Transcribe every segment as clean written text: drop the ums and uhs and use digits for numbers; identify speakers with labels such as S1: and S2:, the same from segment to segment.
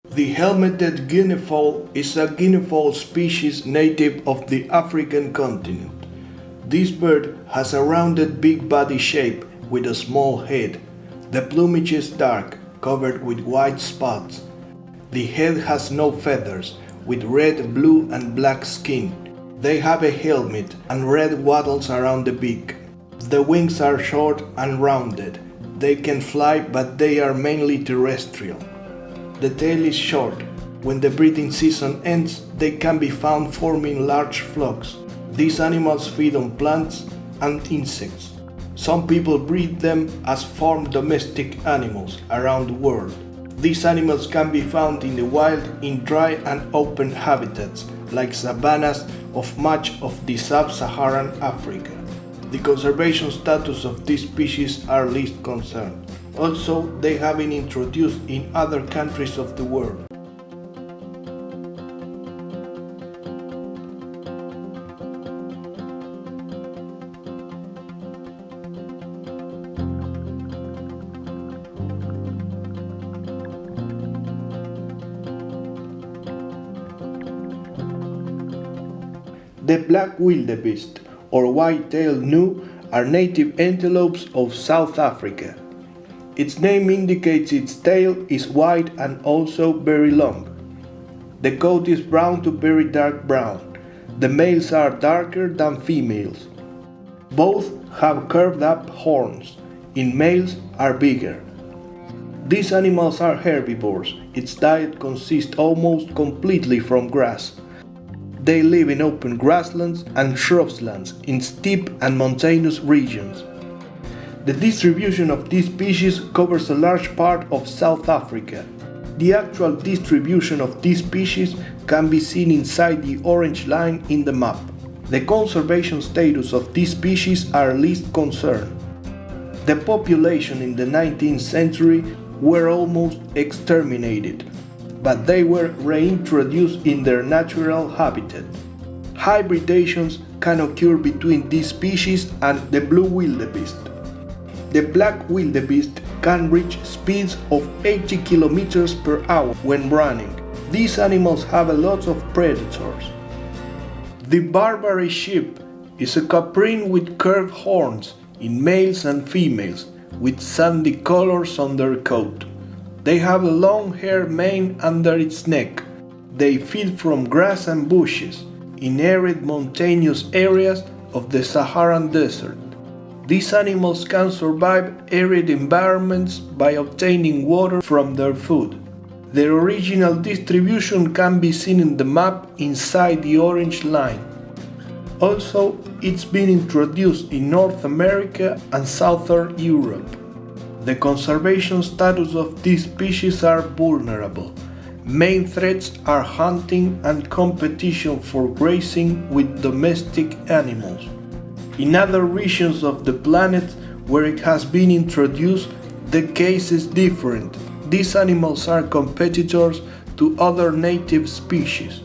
S1: The helmeted guinea fowl is a guinea fowl species native of the African continent. This bird has a rounded big body shape with a small head. The plumage is dark, covered with white spots. The head has no feathers, with red, blue and black skin. They have a helmet and red wattles around the beak. The wings are short and rounded. They can fly, but they are mainly terrestrial. The tail is short. When the breeding season ends, they can be found forming large flocks. These animals feed on plants and insects. Some people breed them as farm domestic animals around the world. These animals can be found in the wild in dry and open habitats, like savannas of much of the sub-Saharan Africa. The conservation status of these species are least concern. Also, they have been introduced in other countries of the world. The black wildebeest or white-tailed gnu are native antelopes of South Africa. Its name indicates its tail is white and also very long. The coat is brown to very dark brown. The males are darker than females. Both have curved up horns. In males are bigger. These animals are herbivores. Its diet consists almost completely from grass. They live in open grasslands and shrublands in steep and mountainous regions. The distribution of this species covers a large part of South Africa. The actual distribution of this species can be seen inside the orange line in the map. The conservation status of this species are least concern. The population in the 19th century were almost exterminated, but they were reintroduced in their natural habitat. Hybridations can occur between this species and the blue wildebeest. The black wildebeest can reach speeds of 80 kilometers per hour when running. These animals have a lot of predators. The Barbary sheep is a caprine with curved horns in males and females, with sandy colors on their coat. They have a long hair mane under its neck. They feed from grass and bushes in arid mountainous areas of the Saharan desert. These animals can survive arid environments by obtaining water from their food. Their original distribution can be seen in the map inside the orange line. Also, it's been introduced in North America and Southern Europe. The conservation status of these species are vulnerable. Main threats are hunting and competition for grazing with domestic animals. In other regions of the planet where it has been introduced, the case is different. These animals are competitors to other native species.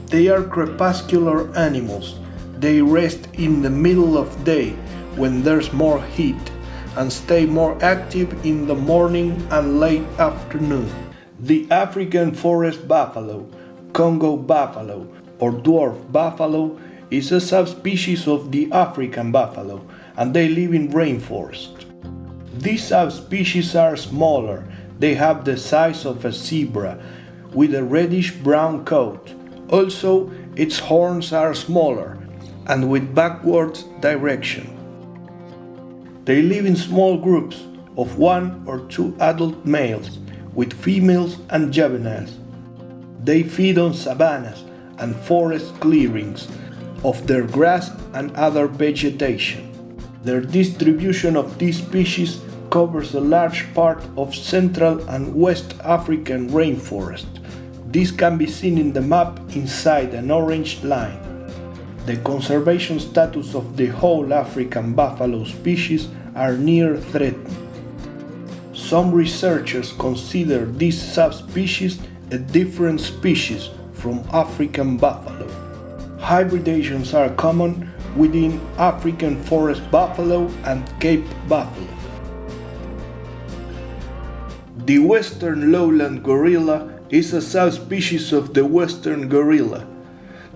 S1: They are crepuscular animals. They rest in the middle of day when there's more heat and stay more active in the morning and late afternoon. The African forest buffalo, Congo buffalo, or dwarf buffalo is a subspecies of the African buffalo, and they live in rainforest. These subspecies are smaller. They have the size of a zebra with a reddish-brown coat. Also, its horns are smaller and with backward direction. They live in small groups of 1 or 2 adult males, with females and juveniles. They feed on savannas and forest clearings of their grass and other vegetation. Their distribution of this species covers a large part of Central and West African rainforest. This can be seen in the map inside an orange line. The conservation status of the whole African buffalo species are near threatened. Some researchers consider this subspecies a different species from African buffalo. Hybridations are common within African forest buffalo and Cape buffalo. The western lowland gorilla is a subspecies of the western gorilla.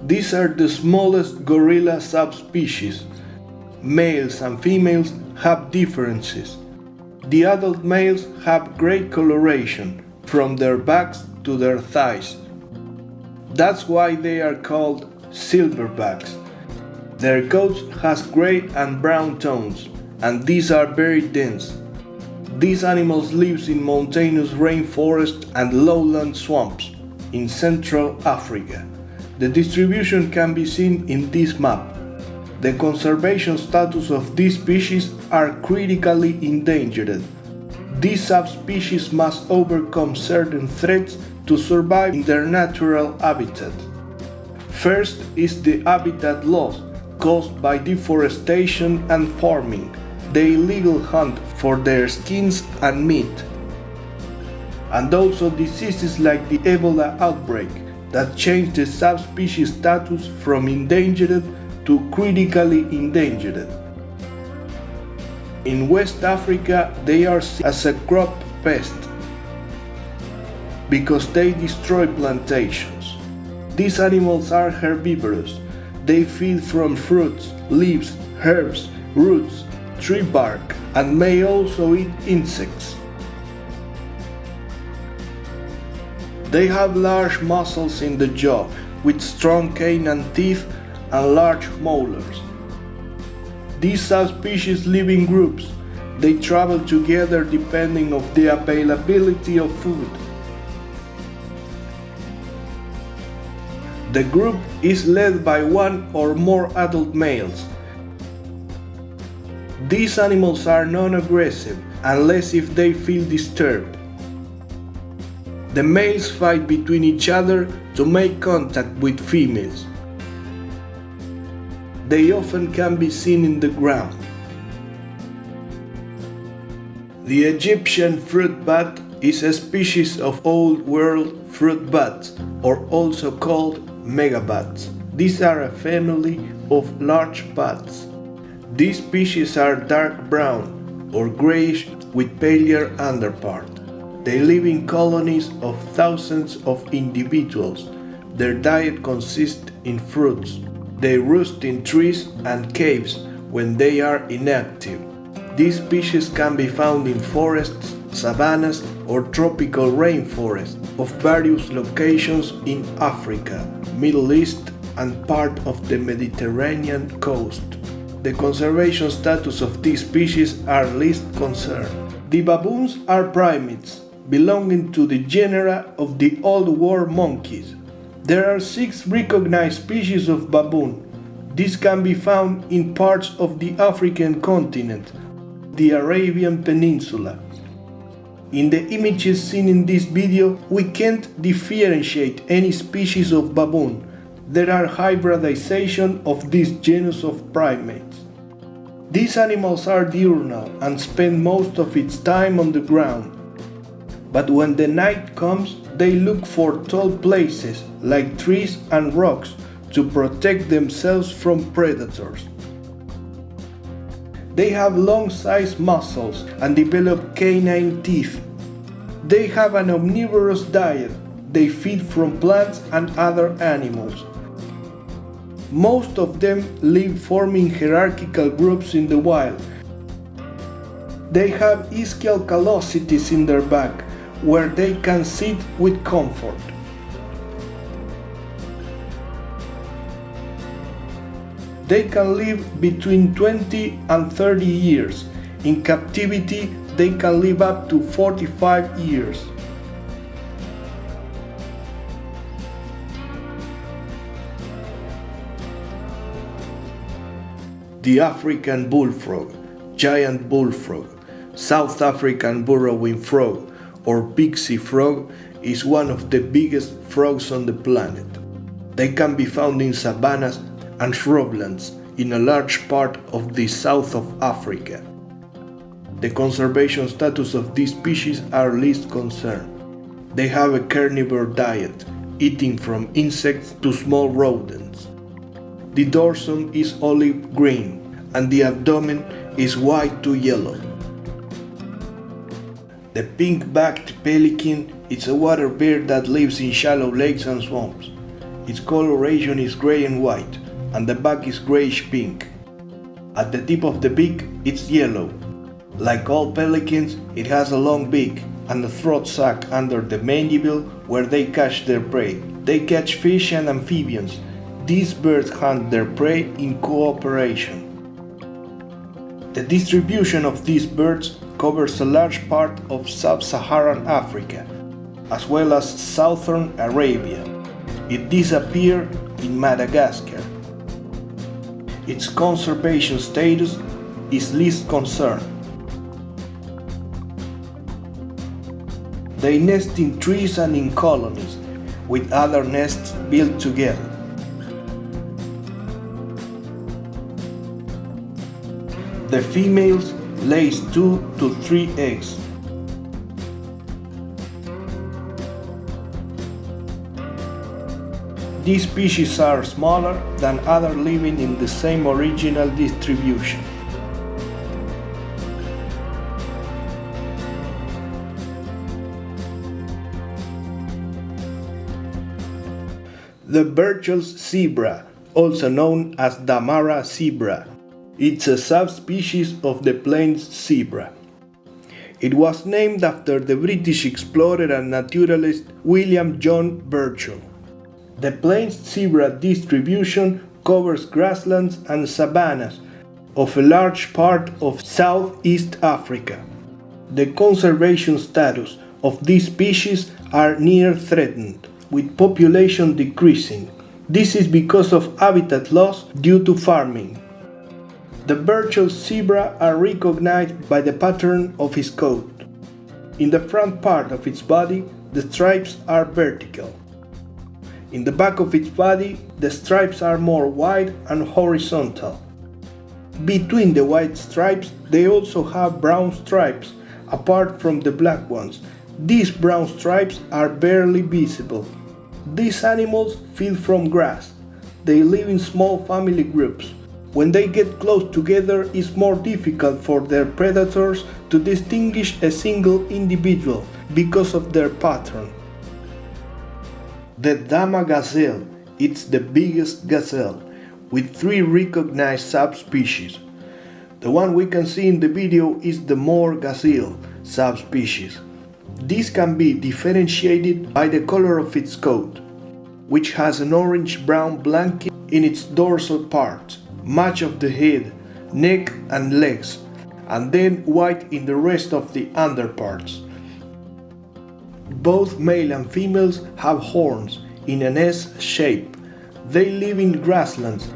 S1: These are the smallest gorilla subspecies. Males and females have differences. The adult males have gray coloration from their backs to their thighs. That's why they are called silverbacks. Their coats has gray and brown tones, and these are very dense. These animals live in mountainous rainforests and lowland swamps in Central Africa. The distribution can be seen in this map. The conservation status of these species are critically endangered. These subspecies must overcome certain threats to survive in their natural habitat. First is the habitat loss caused by deforestation and farming, the illegal hunt for their skins and meat, and also diseases like the Ebola outbreak that changed the subspecies status from endangered to critically endangered. In West Africa, they are seen as a crop pest because they destroy plantations. These animals are herbivorous. They feed from fruits, leaves, herbs, roots, tree bark, and may also eat insects. They have large muscles in the jaw with strong canine teeth and large molars. These subspecies live in groups. They travel together depending on the availability of food. The group is led by one or more adult males. These animals are non-aggressive unless if they feel disturbed. The males fight between each other to make contact with females. They often can be seen in the ground. The Egyptian fruit bat is a species of Old World fruit bats, or also called megabats. These are a family of large bats. These species are dark brown or grayish with paler underpart. They live in colonies of thousands of individuals. Their diet consists in fruits. They roost in trees and caves when they are inactive. These species can be found in forests, savannas, or tropical rainforests of various locations in Africa, Middle East, and part of the Mediterranean coast. The conservation status of these species are least concern. The baboons are primates, belonging to the genera of the Old World monkeys. There are 6 recognized species of baboon. These can be found in parts of the African continent, the Arabian Peninsula. In the images seen in this video, we can't differentiate any species of baboon. There are hybridization of this genus of primates. These animals are diurnal and spend most of its time on the ground. But when the night comes, they look for tall places like trees and rocks to protect themselves from predators. They have long-sized muscles and develop canine teeth. They have an omnivorous diet. They feed from plants and other animals. Most of them live forming hierarchical groups in the wild. They have ischial callosities in their back, where they can sit with comfort. They can live between 20 and 30 years. In captivity, they can live up to 45 years. The African bullfrog, giant bullfrog, South African burrowing frog, or pixie frog is one of the biggest frogs on the planet. They can be found in savannas and shrublands in a large part of the south of Africa. The conservation status of these species are least concern. They have a carnivore diet, eating from insects to small rodents. The dorsum is olive green and the abdomen is white to yellow. The pink-backed pelican is a water bird that lives in shallow lakes and swamps. Its coloration is gray and white, and the back is grayish-pink. At the tip of the beak, it's yellow. Like all pelicans, it has a long beak and a throat sac under the mandible where they catch their prey. They catch fish and amphibians. These birds hunt their prey in cooperation. The distribution of these birds covers a large part of sub-Saharan Africa, as well as southern Arabia. It disappeared in Madagascar. Its conservation status is least concern. They nest in trees and in colonies, with other nests built together. The females lays 2 to 3 eggs. These species are smaller than others living in the same original distribution. The Burchell's zebra, also known as Damara zebra. It's a subspecies of the plains zebra. It was named after the British explorer and naturalist William John Burchell. The plains zebra distribution covers grasslands and savannas of a large part of Southeast Africa. The conservation status of these species are near threatened, with population decreasing. This is because of habitat loss due to farming. The Burchell zebra are recognized by the pattern of its coat. In the front part of its body, the stripes are vertical. In the back of its body, the stripes are more wide and horizontal. Between the white stripes, they also have brown stripes, apart from the black ones. These brown stripes are barely visible. These animals feed from grass. They live in small family groups. When they get close together, it's more difficult for their predators to distinguish a single individual because of their pattern. The Dama gazelle, it's the biggest gazelle, with 3 recognized subspecies. The one we can see in the video is the Moor gazelle subspecies. This can be differentiated by the color of its coat, which has an orange-brown blanket in its dorsal part, much of the head, neck and legs, and then white in the rest of the underparts. Both male and females have horns in an S shape. They live in grasslands,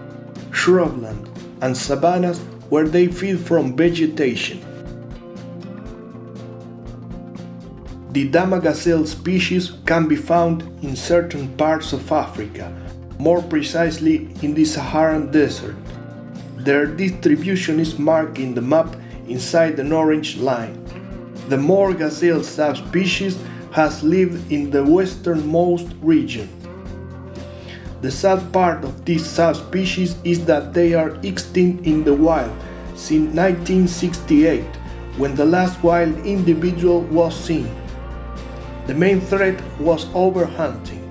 S1: shrubland, and savannas where they feed from vegetation. The Dama gazelle species can be found in certain parts of Africa, more precisely in the Saharan desert. Their distribution is marked in the map inside an orange line. The Moor gazelle subspecies has lived in the westernmost region. The sad part of this subspecies is that they are extinct in the wild since 1968, when the last wild individual was seen. The main threat was overhunting.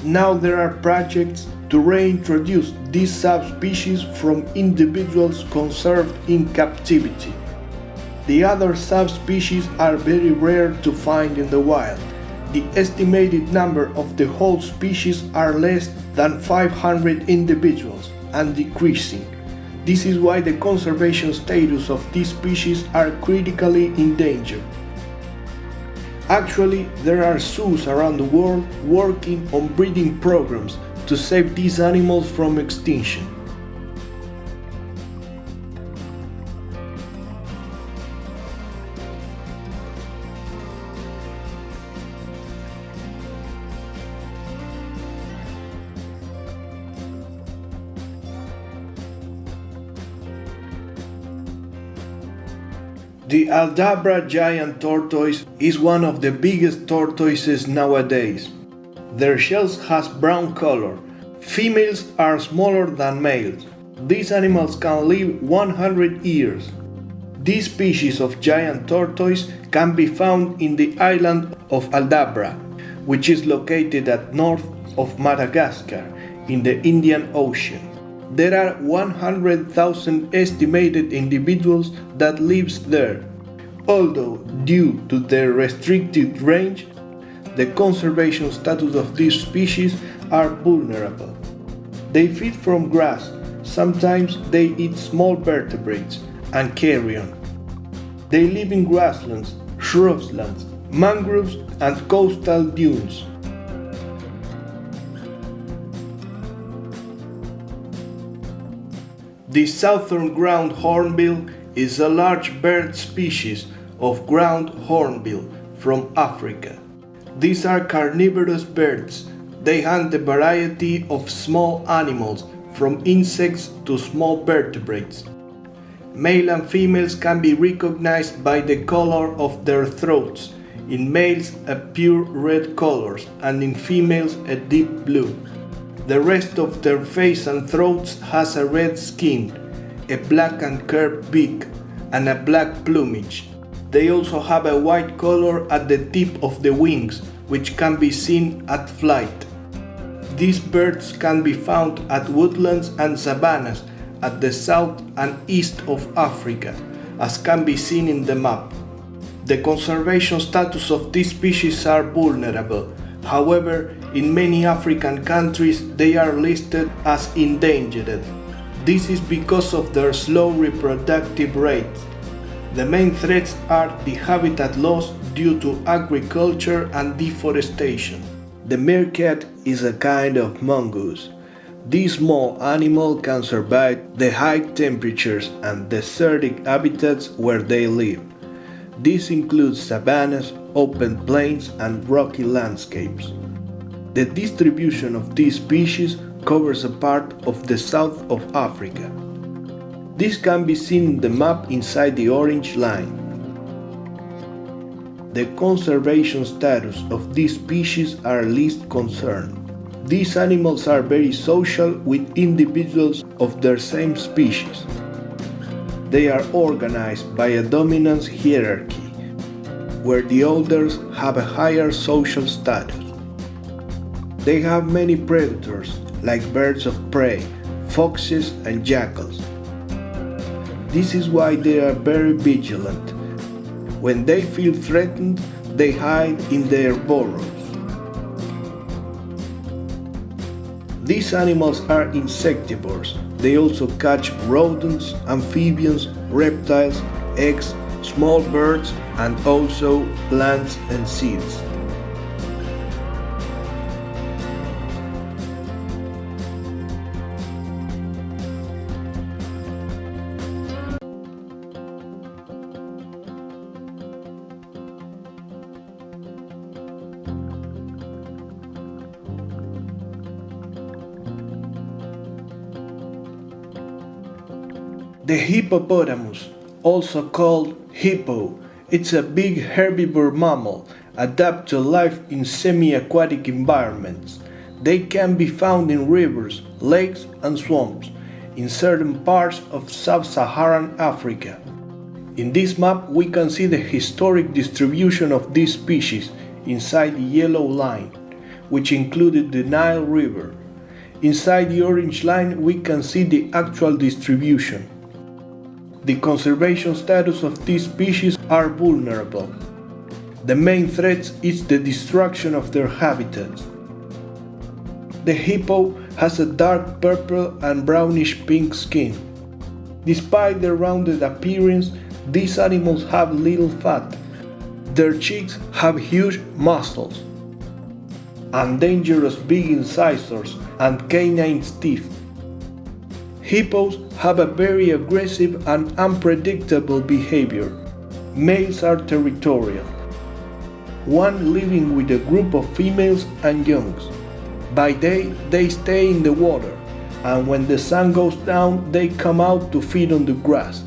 S1: Now there are projects to reintroduce these subspecies from individuals conserved in captivity. The other subspecies are very rare to find in the wild. The estimated number of the whole species are less than 500 individuals and decreasing. This is why the conservation status of these species are critically endangered. Actually, there are zoos around the world working on breeding programs to save these animals from extinction. The Aldabra giant tortoise is one of the biggest tortoises nowadays. Their shells has brown color. Females are smaller than males. These animals can live 100 years. This species of giant tortoise can be found in the island of Aldabra, which is located at north of Madagascar in the Indian Ocean. There are 100,000 estimated individuals that live there, although due to their restricted range, the conservation status of these species are vulnerable. They feed from grass, sometimes they eat small vertebrates, and carrion. They live in grasslands, shrublands, mangroves, and coastal dunes. The southern ground hornbill is a large bird species of ground hornbill from Africa. These are carnivorous birds. They hunt a variety of small animals, from insects to small vertebrates. Male and females can be recognized by the color of their throats. In males, a pure red color, and in females, a deep blue. The rest of their face and throats has a red skin, a black and curved beak, and a black plumage. They also have a white color at the tip of the wings, which can be seen at flight. These birds can be found at woodlands and savannas at the south and east of Africa, as can be seen in the map. The conservation status of these species are vulnerable. However, in many African countries they are listed as endangered. This is because of their slow reproductive rate. The main threats are the habitat loss due to agriculture and deforestation. The meerkat is a kind of mongoose. This small animal can survive the high temperatures and desertic habitats where they live. This includes savannas, open plains, and rocky landscapes. The distribution of this species covers a part of the south of Africa. This can be seen in the map inside the orange line. The conservation status of these species are least concern. These animals are very social with individuals of their same species. They are organized by a dominance hierarchy, where the elders have a higher social status. They have many predators, like birds of prey, foxes, and jackals. This is why they are very vigilant. When they feel threatened, they hide in their burrows. These animals are insectivores. They also catch rodents, amphibians, reptiles, eggs, small birds, and also plants and seeds. The hippopotamus, also called hippo, it's a big herbivore mammal adapted to life in semi-aquatic environments. They can be found in rivers, lakes, and swamps in certain parts of sub-Saharan Africa. In this map we can see the historic distribution of this species inside the yellow line, which included the Nile River. Inside the orange line we can see the actual distribution. The conservation status of these species are vulnerable. The main threat is the destruction of their habitats. The hippo has a dark purple and brownish pink skin. Despite their rounded appearance, these animals have little fat. Their cheeks have huge muscles and dangerous big incisors and canine teeth. Hippos have a very aggressive and unpredictable behavior. Males are territorial, one living with a group of females and youngs. By day, they stay in the water, and when the sun goes down, they come out to feed on the grass.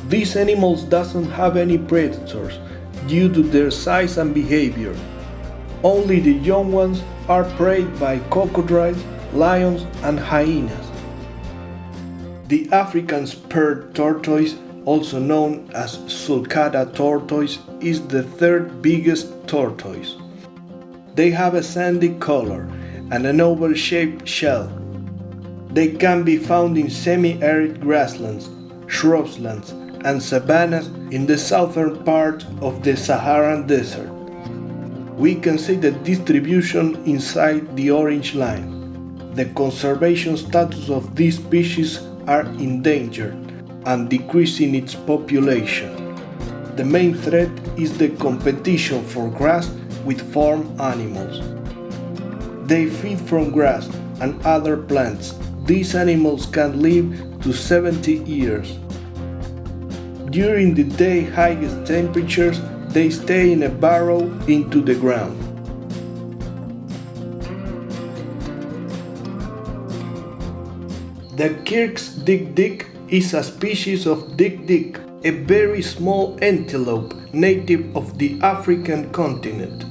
S1: These animals doesn't have any predators due to their size and behavior. Only the young ones are preyed by crocodiles, lions, and hyenas. The African spurred tortoise also known as sulcata tortoise, is the third biggest tortoise. They have a sandy color and an oval-shaped shell. They can be found in semi-arid grasslands, shrublands, and savannas in the southern part of the Saharan desert. We can see the distribution inside the orange line. The conservation status of this species are endangered and decreasing its population. The main threat is the competition for grass with farm animals. They feed from grass and other plants. These animals can live to 70 years. During the day highest temperatures, they stay in a burrow into the ground. The Kirk's dik-dik is a species of dik-dik, a very small antelope native of the African continent.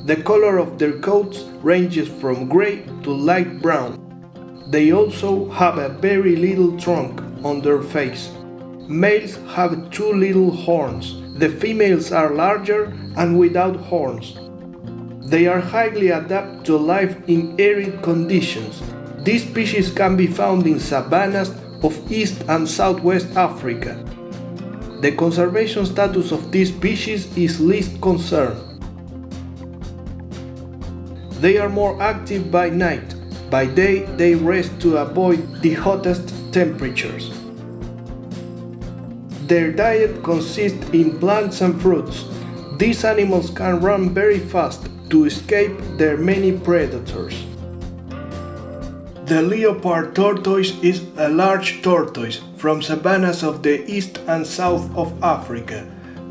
S1: The color of their coats ranges from gray to light brown. They also have a very little trunk on their face. Males have 2 little horns. The females are larger and without horns. They are highly adapted to life in arid conditions. This species can be found in savannas of East and Southwest Africa. The conservation status of this species is least concern. They are more active by night. By day, they rest to avoid the hottest temperatures. Their diet consists in plants and fruits. These animals can run very fast to escape their many predators. The leopard tortoise is a large tortoise from savannas of the east and south of Africa.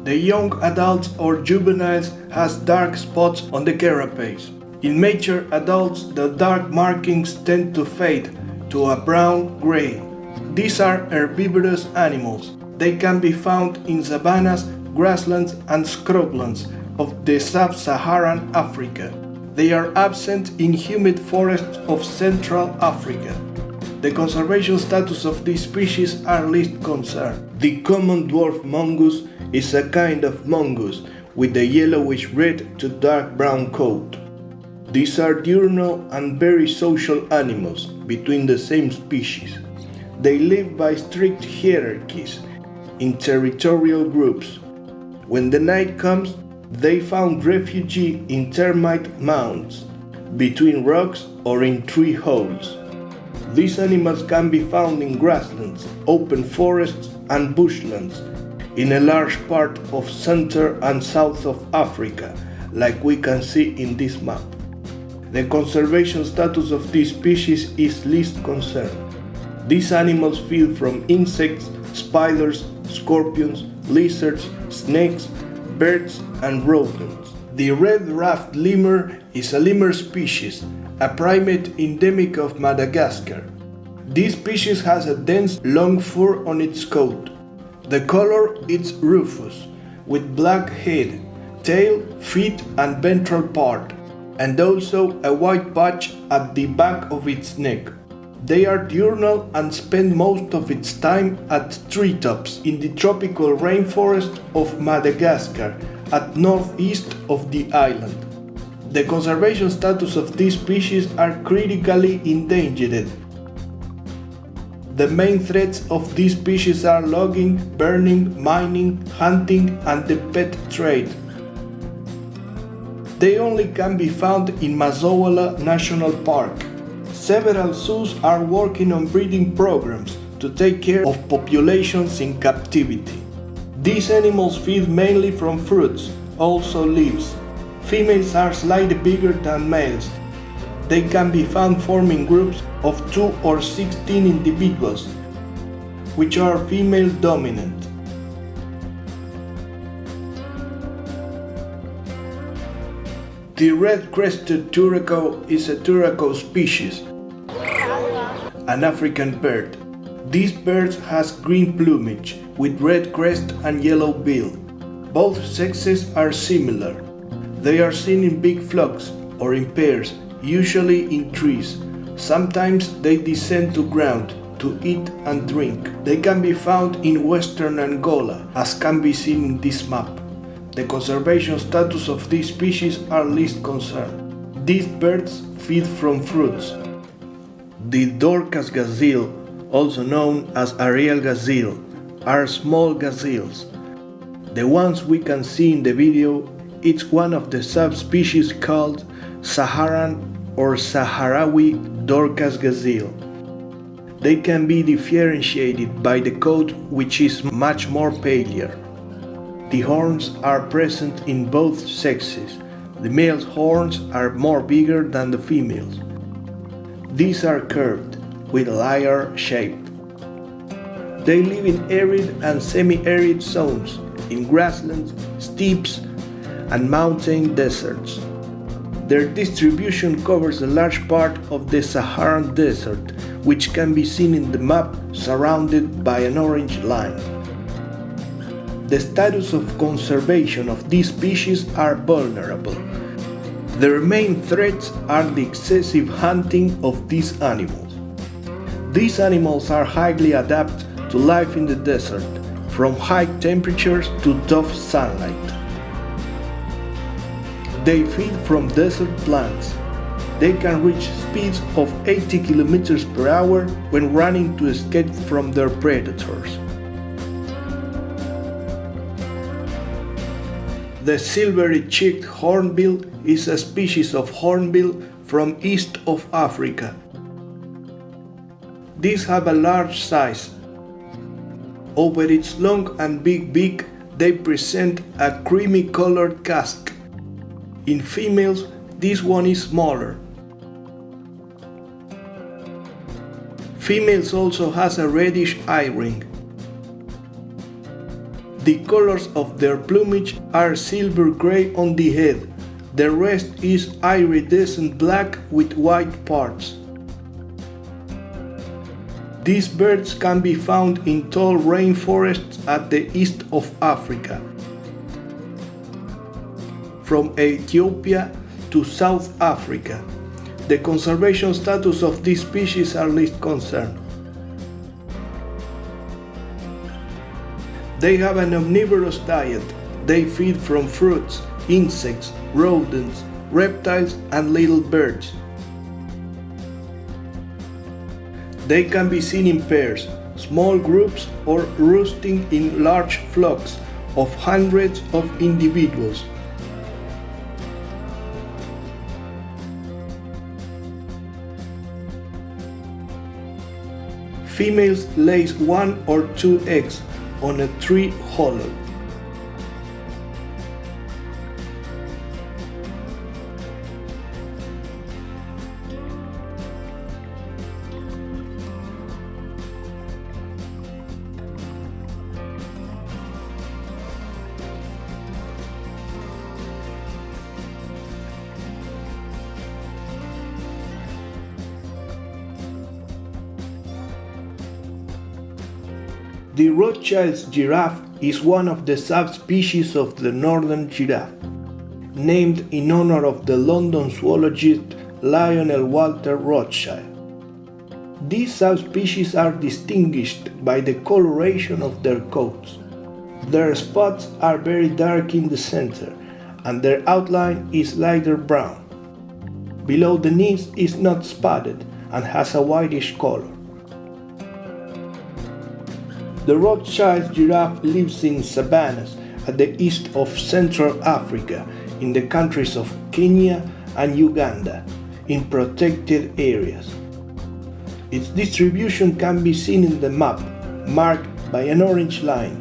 S1: The young adults or juveniles has dark spots on the carapace. In mature adults, the dark markings tend to fade to a brown-gray. These are herbivorous animals. They can be found in savannas, grasslands, and scrublands of the sub-Saharan Africa. They are absent in humid forests of Central Africa. The conservation status of these species are least concern. The common dwarf mongoose is a kind of mongoose with a yellowish-red to dark brown coat. These are diurnal and very social animals between the same species. They live by strict hierarchies in territorial groups. When the night comes, they found refuge in termite mounds, between rocks or in tree holes. These animals can be found in grasslands, open forests and bushlands, in a large part of Center and South of Africa, like we can see in this map. The conservation status of this species is least concern. These animals feed from insects, spiders, scorpions, lizards, snakes, birds, and rodents. The red-ruffed lemur is a lemur species, a primate endemic of Madagascar. This species has a dense, long fur on its coat. The color is rufous, with black head, tail, feet, and ventral part, and also a white patch at the back of its neck. They are diurnal and spend most of its time at treetops in the tropical rainforest of Madagascar at northeast of the island. The conservation status of these species are critically endangered. The main threats of these species are logging, burning, mining, hunting, and the pet trade. They only can be found in Mazoala National Park. Several zoos are working on breeding programs to take care of populations in captivity. These animals feed mainly from fruits, also leaves. Females are slightly bigger than males. They can be found forming groups of 2 or 16 individuals, which are female dominant. The red-crested turaco is a turaco species, an African bird. This bird has green plumage with red crest and yellow bill. Both sexes are similar. They are seen in big flocks or in pairs, usually in trees. Sometimes they descend to ground to eat and drink. They can be found in western Angola, as can be seen in this map. The conservation status of these species are least concern. These birds feed from fruits. The Dorcas gazelle, also known as Ariel gazelle, are small gazelles. The ones we can see in the video, it's one of the subspecies called Saharan or Sahrawi Dorcas gazelle. They can be differentiated by the coat, which is much more paler. The horns are present in both sexes. The male's horns are more bigger than the female's. These are curved, with a lyre shape. They live in arid and semi-arid zones, in grasslands, steppes, and mountain deserts. Their distribution covers a large part of the Saharan desert, which can be seen in the map surrounded by an orange line. The status of conservation of these species are vulnerable. Their main threats are the excessive hunting of these animals. These animals are highly adapted to life in the desert, from high temperatures to tough sunlight. They feed from desert plants. They can reach speeds of 80 km per hour when running to escape from their predators. The silvery-cheeked hornbill is a species of hornbill from east of Africa. These have a large size. Over its long and big beak, they present a creamy-colored casque. In females, this one is smaller. Females also has a reddish eye ring. The colors of their plumage are silver gray on the head. The rest is iridescent black with white parts. These birds can be found in tall rainforests at the east of Africa, from Ethiopia to South Africa. The conservation status of these species are least concerned. They have an omnivorous diet. They feed from fruits, insects, rodents, reptiles, and little birds. They can be seen in pairs, small groups, or roosting in large flocks of hundreds of individuals. Females lay 1 or 2 eggs on a tree hollow. The Rothschild's giraffe is one of the subspecies of the northern giraffe, named in honor of the London zoologist Lionel Walter Rothschild. These subspecies are distinguished by the coloration of their coats. Their spots are very dark in the center, and their outline is lighter brown. Below the knees is not spotted and has a whitish color. The Rothschild giraffe lives in savannas at the east of Central Africa, in the countries of Kenya and Uganda, in protected areas. Its distribution can be seen in the map, marked by an orange line.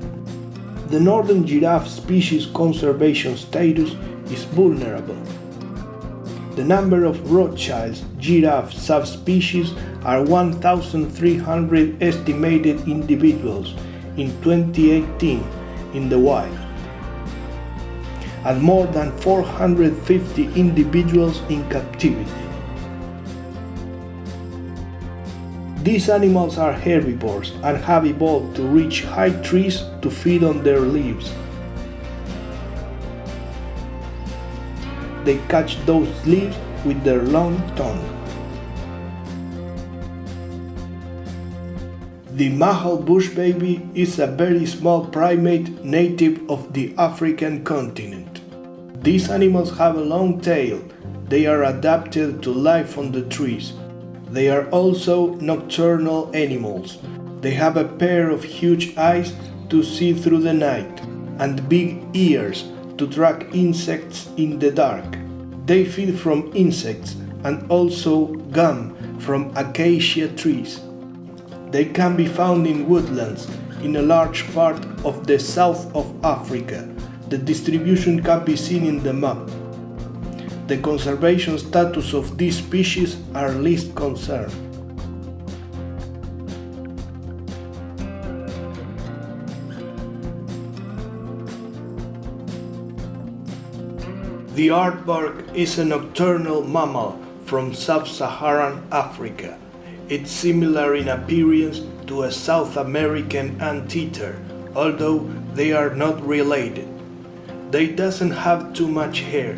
S1: The northern giraffe species conservation status is vulnerable. The number of Rothschild's giraffe subspecies are 1,300 estimated individuals in 2018 in the wild, and more than 450 individuals in captivity. These animals are herbivores and have evolved to reach high trees to feed on their leaves. They catch those leaves with their long tongue. The Mahal bush baby is a very small primate native of the African continent. These animals have a long tail. They are adapted to life on the trees. They are also nocturnal animals. They have a pair of huge eyes to see through the night and big ears to track insects in the dark. They feed from insects and also gum from acacia trees. They can be found in woodlands in a large part of the south of Africa. The distribution can be seen in the map. The conservation status of these species are least concern. The aardvark is a nocturnal mammal from sub-Saharan Africa. It's similar in appearance to a South American anteater, although they are not related. They doesn't have too much hair.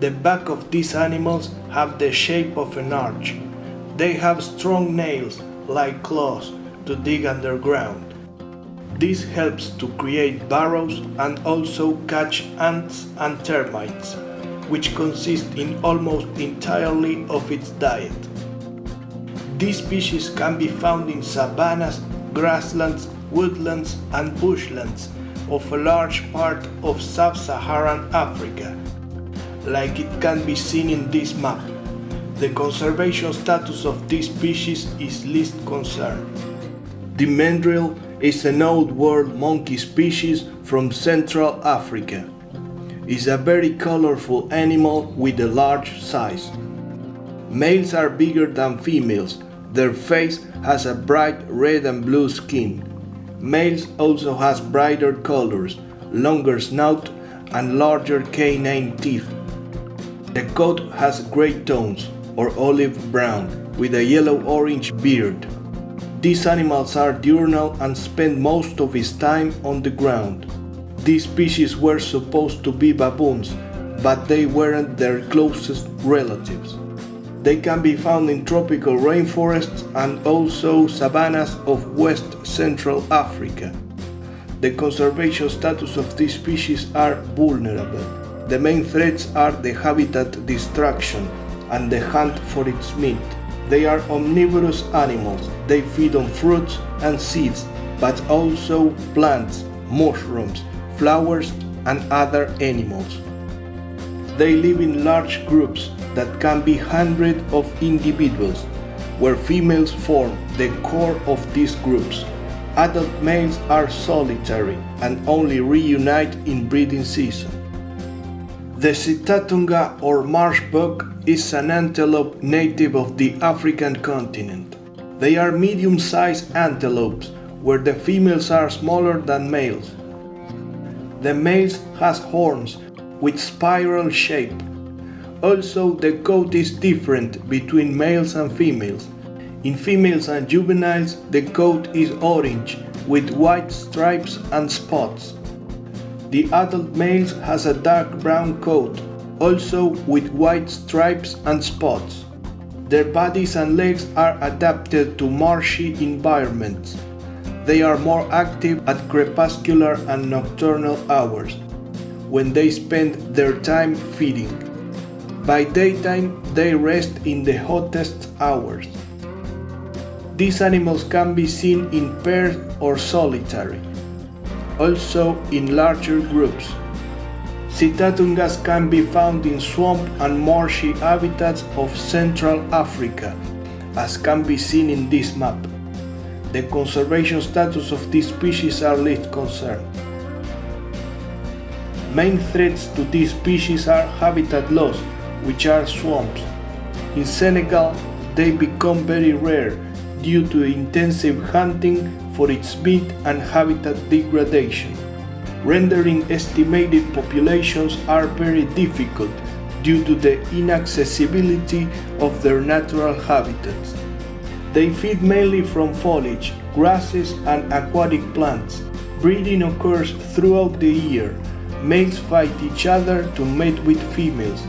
S1: The back of these animals have the shape of an arch. They have strong nails, like claws, to dig underground. This helps to create burrows and also catch ants and termites, which consist in almost entirely of its diet. These species can be found in savannas, grasslands, woodlands, and bushlands of a large part of sub-Saharan Africa, like it can be seen in this map. The conservation status of this species is least concern. The mandrill is an old world monkey species from Central Africa. It's a very colorful animal with a large size. Males are bigger than females. Their face has a bright red and blue skin. Males also has brighter colors, longer snout, and larger canine teeth. The coat has gray tones or olive brown with a yellow-orange beard. These animals are diurnal and spend most of its time on the ground. These species were supposed to be baboons, but they weren't their closest relatives. They can be found in tropical rainforests and also savannas of West Central Africa. The conservation status of these species are vulnerable. The main threats are the habitat destruction and the hunt for its meat. They are omnivorous animals. They feed on fruits and seeds, but also plants, mushrooms, flowers, and other animals. They live in large groups that can be hundreds of individuals, where females form the core of these groups. Adult males are solitary and only reunite in breeding season. The Sitatunga or marsh buck is an antelope native of the African continent. They are medium-sized antelopes, where the females are smaller than males. The males has horns with spiral shape. Also, the coat is different between males and females. In females and juveniles, the coat is orange with white stripes and spots. The adult males has a dark brown coat, also with white stripes and spots. Their bodies and legs are adapted to marshy environments. They are more active at crepuscular and nocturnal hours, when they spend their time feeding. By daytime, they rest in the hottest hours. These animals can be seen in pairs or solitary, also in larger groups. Sitatungas can be found in swamp and marshy habitats of Central Africa, as can be seen in this map. The conservation status of these species are least concern. Main threats to these species are habitat loss, which are swamps. In Senegal, they become very rare due to intensive hunting for its meat and habitat degradation, rendering estimated populations are very difficult due to the inaccessibility of their natural habitats. They feed mainly from foliage, grasses, and aquatic plants. Breeding occurs throughout the year. Males fight each other to mate with females.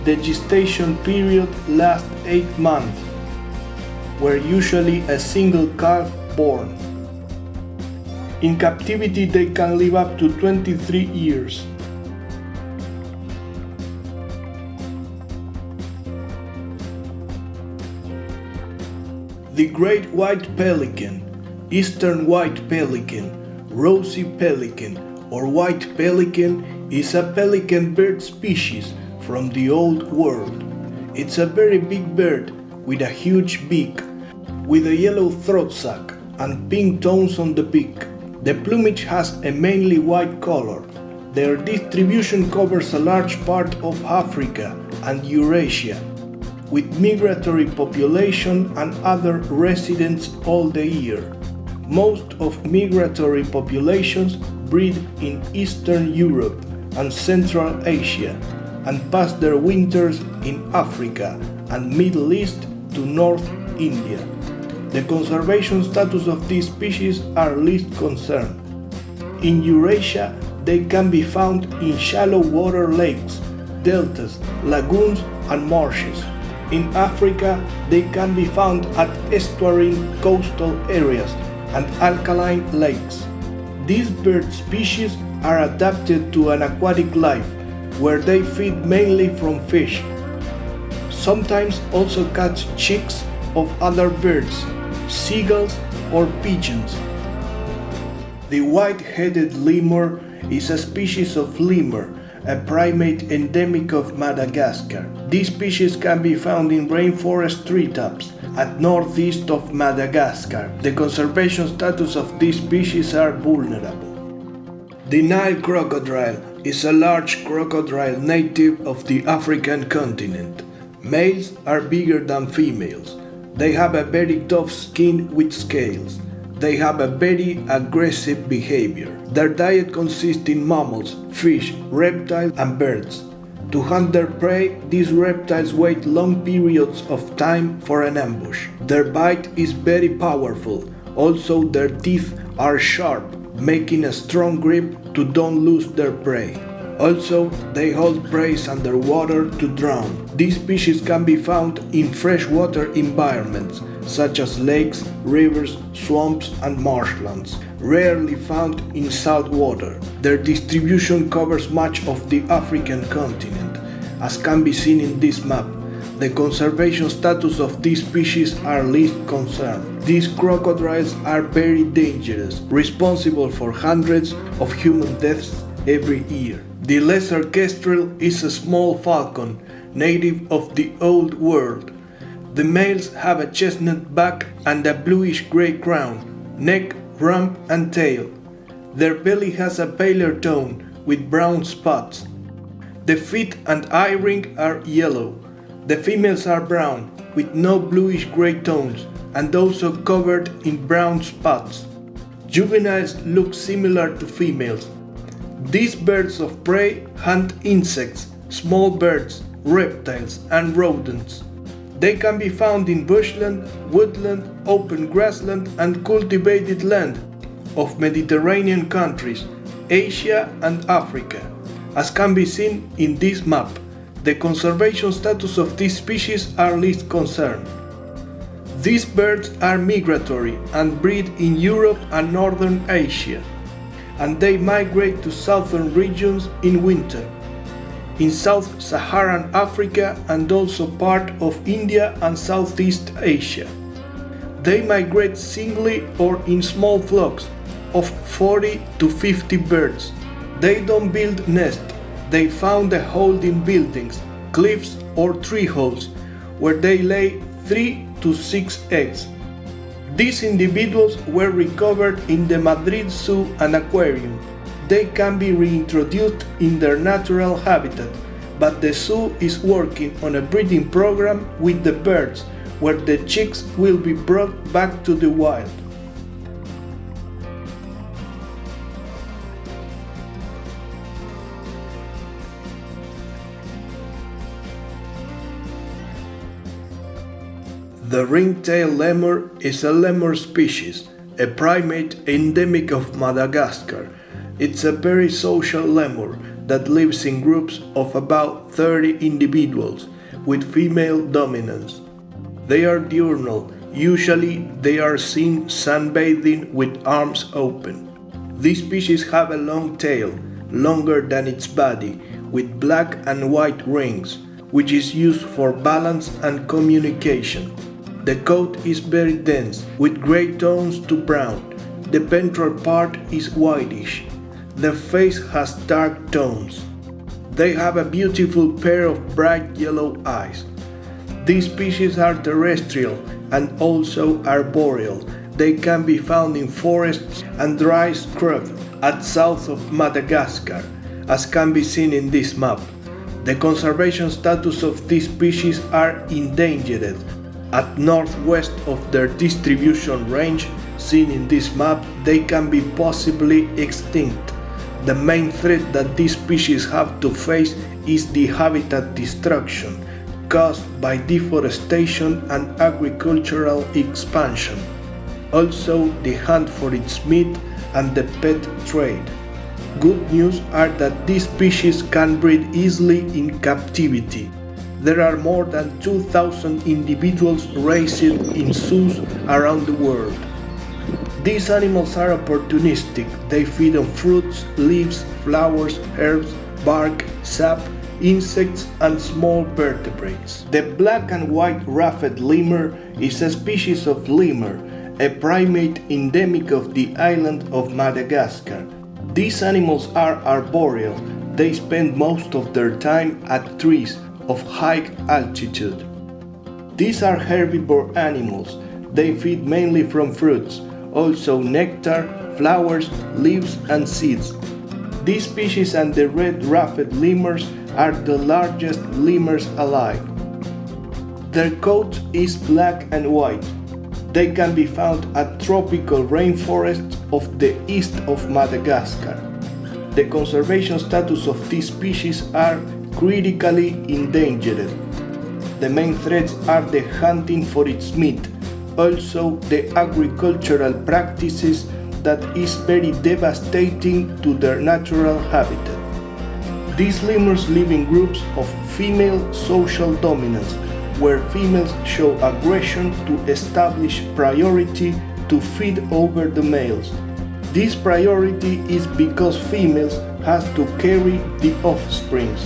S1: The gestation period lasts 8 months, where usually a single calf born. In captivity they can live up to 23 years. The great white pelican, eastern white pelican, rosy pelican, or white pelican is a pelican bird species from the Old World. It's a very big bird with a huge beak, with a yellow throat sac and pink tones on the beak. The plumage has a mainly white color. Their distribution covers a large part of Africa and Eurasia, with migratory population and other residents all the year. Most of migratory populations breed in Eastern Europe and Central Asia and pass their winters in Africa and Middle East to North India. The conservation status of these species are least concern. In Eurasia, they can be found in shallow water lakes, deltas, lagoons and marshes. In Africa, they can be found at estuarine coastal areas and alkaline lakes. These bird species are adapted to an aquatic life, where they feed mainly from fish. Sometimes also catch chicks of other birds, seagulls or pigeons. The white-headed lemur is a species of lemur, a primate endemic of Madagascar. This species can be found in rainforest treetops at northeast of Madagascar. The conservation status of this species are vulnerable. The Nile crocodile is a large crocodile native of the African continent. Males are bigger than females. They have a very tough skin with scales. They have a very aggressive behavior. Their diet consists in mammals, fish, reptiles, and birds. To hunt their prey, these reptiles wait long periods of time for an ambush. Their bite is very powerful. Also, their teeth are sharp, making a strong grip to don't lose their prey. Also, they hold prey underwater to drown. These species can be found in freshwater environments, such as lakes, rivers, swamps, and marshlands, rarely found in salt water. Their distribution covers much of the African continent, as can be seen in this map. The conservation status of these species are least concerned. These crocodiles are very dangerous, responsible for hundreds of human deaths every year. The lesser kestrel is a small falcon, native of the Old World. The males have a chestnut back and a bluish-gray crown, neck, rump, and tail. Their belly has a paler tone with brown spots. The feet and eye ring are yellow. The females are brown with no bluish-gray tones and also covered in brown spots. Juveniles look similar to females. These birds of prey hunt insects, small birds, reptiles, and rodents. They can be found in bushland, woodland, open grassland, and cultivated land of Mediterranean countries, Asia, and Africa. As can be seen in this map, the conservation status of these species are least concerned. These birds are migratory and breed in Europe and Northern Asia, and they migrate to southern regions in winter, in Sub-Saharan Africa and also part of India and Southeast Asia. They migrate singly or in small flocks of 40 to 50 birds. They don't build nests, they found a hole in buildings, cliffs or tree holes where they lay 3 to 6 eggs. These individuals were recovered in the Madrid Zoo and Aquarium. They can be reintroduced in their natural habitat, but the zoo is working on a breeding program with the birds, where the chicks will be brought back to the wild. The ring-tailed lemur is a lemur species, a primate endemic of Madagascar. It's a very social lemur that lives in groups of about 30 individuals with female dominance. They are diurnal. Usually they are seen sunbathing with arms open. These species have a long tail, longer than its body, with black and white rings, which is used for balance and communication. The coat is very dense, with gray tones to brown. The ventral part is whitish. The face has dark tones. They have a beautiful pair of bright yellow eyes. These species are terrestrial and also arboreal. They can be found in forests and dry scrub at south of Madagascar, as can be seen in this map. The conservation status of these species are endangered. At northwest of their distribution range, seen in this map, they can be possibly extinct. The main threat that these species have to face is the habitat destruction caused by deforestation and agricultural expansion. Also, the hunt for its meat and the pet trade. Good news are that these species can breed easily in captivity. There are more than 2,000 individuals raised in zoos around the world. These animals are opportunistic. They feed on fruits, leaves, flowers, herbs, bark, sap, insects, and small vertebrates. The black and white ruffed lemur is a species of lemur, a primate endemic of the island of Madagascar. These animals are arboreal. They spend most of their time at trees of high altitude. These are herbivore animals. They feed mainly from fruits, also nectar, flowers, leaves, and seeds. This species and the red ruffed lemurs are the largest lemurs alive. Their coat is black and white. They can be found at tropical rainforests of the east of Madagascar. The conservation status of these species are critically endangered. The main threats are the hunting for its meat, also the agricultural practices that is very devastating to their natural habitat. These lemurs live in groups of female social dominance, where females show aggression to establish priority to feed over the males. This priority is because females have to carry the offsprings.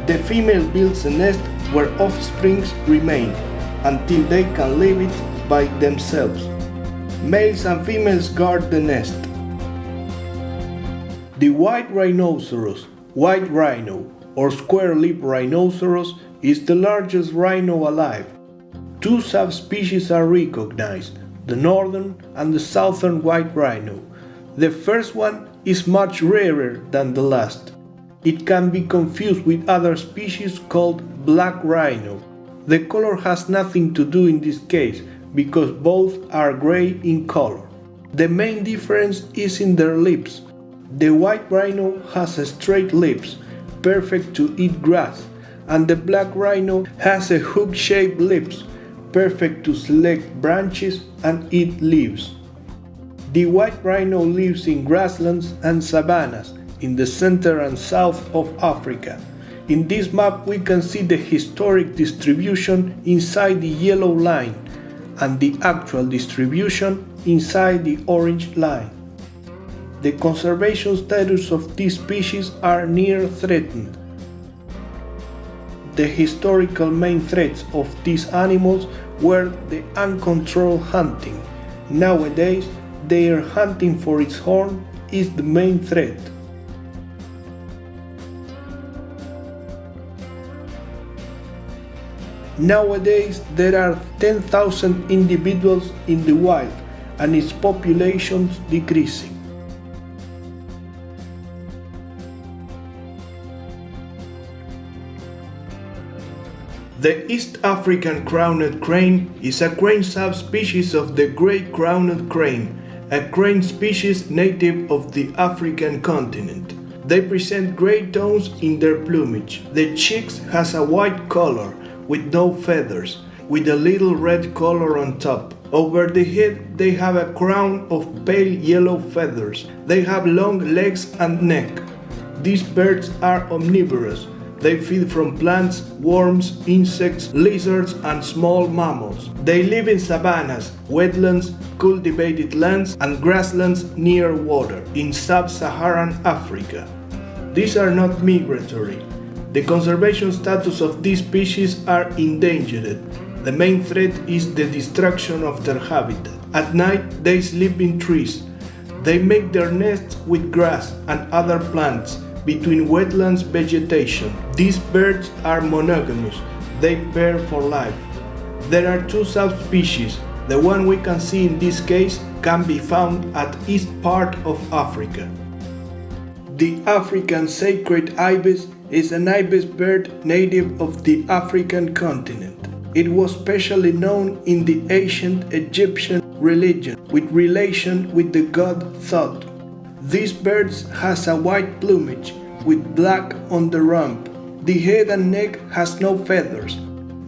S1: The female builds a nest where offsprings remain until they can leave it by themselves. Males and females guard the nest. The white rhinoceros, white rhino, or square-lipped rhinoceros is the largest rhino alive. Two subspecies are recognized, the northern and the southern white rhino. The first one is much rarer than the last. It can be confused with other species called black rhino. The color has nothing to do in this case because both are gray in color. The main difference is in their lips. The white rhino has straight lips, perfect to eat grass, and the black rhino has a hook-shaped lips, perfect to select branches and eat leaves. The white rhino lives in grasslands and savannas in the center and south of Africa. In this map we can see the historic distribution inside the yellow line and the actual distribution inside the orange line. The conservation status of these species are near threatened. The historical main threats of these animals were the uncontrolled hunting. Nowadays, their hunting for its horn is the main threat. Nowadays, there are 10,000 individuals in the wild and its population is decreasing. The East African crowned crane is a crane subspecies of the great crowned crane, a crane species native of the African continent. They present gray tones in their plumage. The cheeks has a white color with no feathers, with a little red color on top. Over the head they have a crown of pale yellow feathers. They have long legs and neck. These birds are omnivorous. They feed from plants, worms, insects, lizards, and small mammals. They live in savannas, wetlands, cultivated lands, and grasslands near water in sub-Saharan Africa. These are not migratory. The conservation status of these species are endangered. The main threat is the destruction of their habitat. At night, they sleep in trees. They make their nests with grass and other plants between wetlands vegetation. These birds are monogamous. They pair for life. There are two subspecies. The one we can see in this case can be found at east part of Africa. The African sacred ibis is an ibis bird native of the African continent. It was specially known in the ancient Egyptian religion with relation with the god Thoth. This bird has a white plumage with black on the rump. The head and neck has no feathers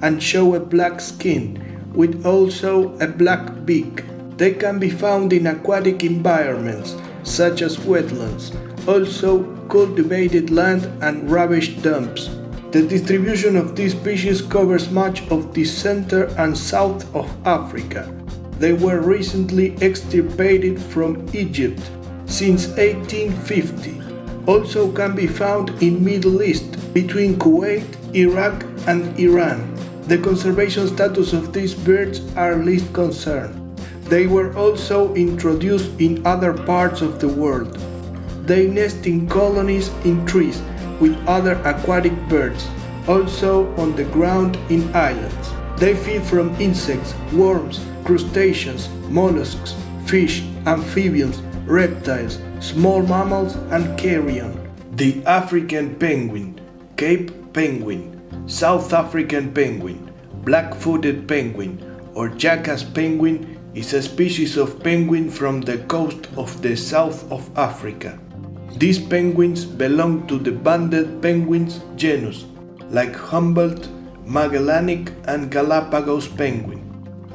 S1: and show a black skin with also a black beak. They can be found in aquatic environments such as wetlands, also cultivated land and rubbish dumps. The distribution of this species covers much of the center and south of Africa. They were recently extirpated from Egypt since 1850. Also can be found in Middle East between Kuwait, Iraq and Iran. The conservation status of these birds are least concern. They were also introduced in other parts of the world. They nest in colonies in trees with other aquatic birds, also on the ground in islands. They feed from insects, worms, crustaceans, mollusks, fish, amphibians, reptiles, small mammals and carrion. The African penguin, Cape penguin, South African penguin, black-footed penguin or jackass penguin is a species of penguin from the coast of the south of Africa. These penguins belong to the banded penguins genus, like Humboldt, Magellanic and Galapagos penguin,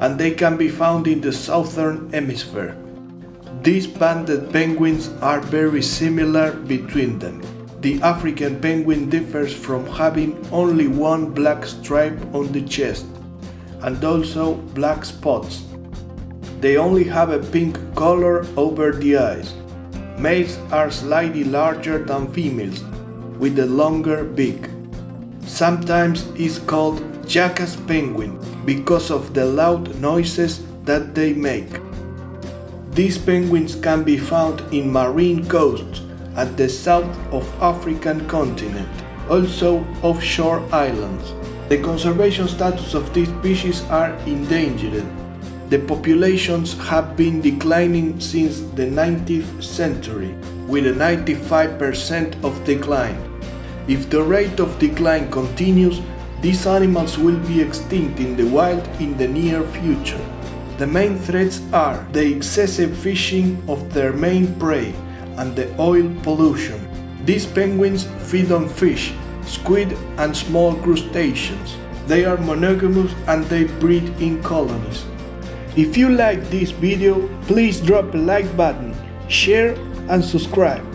S1: and they can be found in the southern hemisphere. These banded penguins are very similar between them. The African penguin differs from having only one black stripe on the chest, and also black spots. They only have a pink color over the eyes. Males are slightly larger than females, with a longer beak. Sometimes it's called jackass penguin because of the loud noises that they make. These penguins can be found in marine coasts at the south of African continent, also offshore islands. The conservation status of these species are endangered. The populations have been declining since the 19th century, with a 95% of decline. If the rate of decline continues, these animals will be extinct in the wild in the near future. The main threats are the excessive fishing of their main prey and the oil pollution. These penguins feed on fish, squid and small crustaceans. They are monogamous and they breed in colonies. If you like this video, please drop a like button, share and subscribe.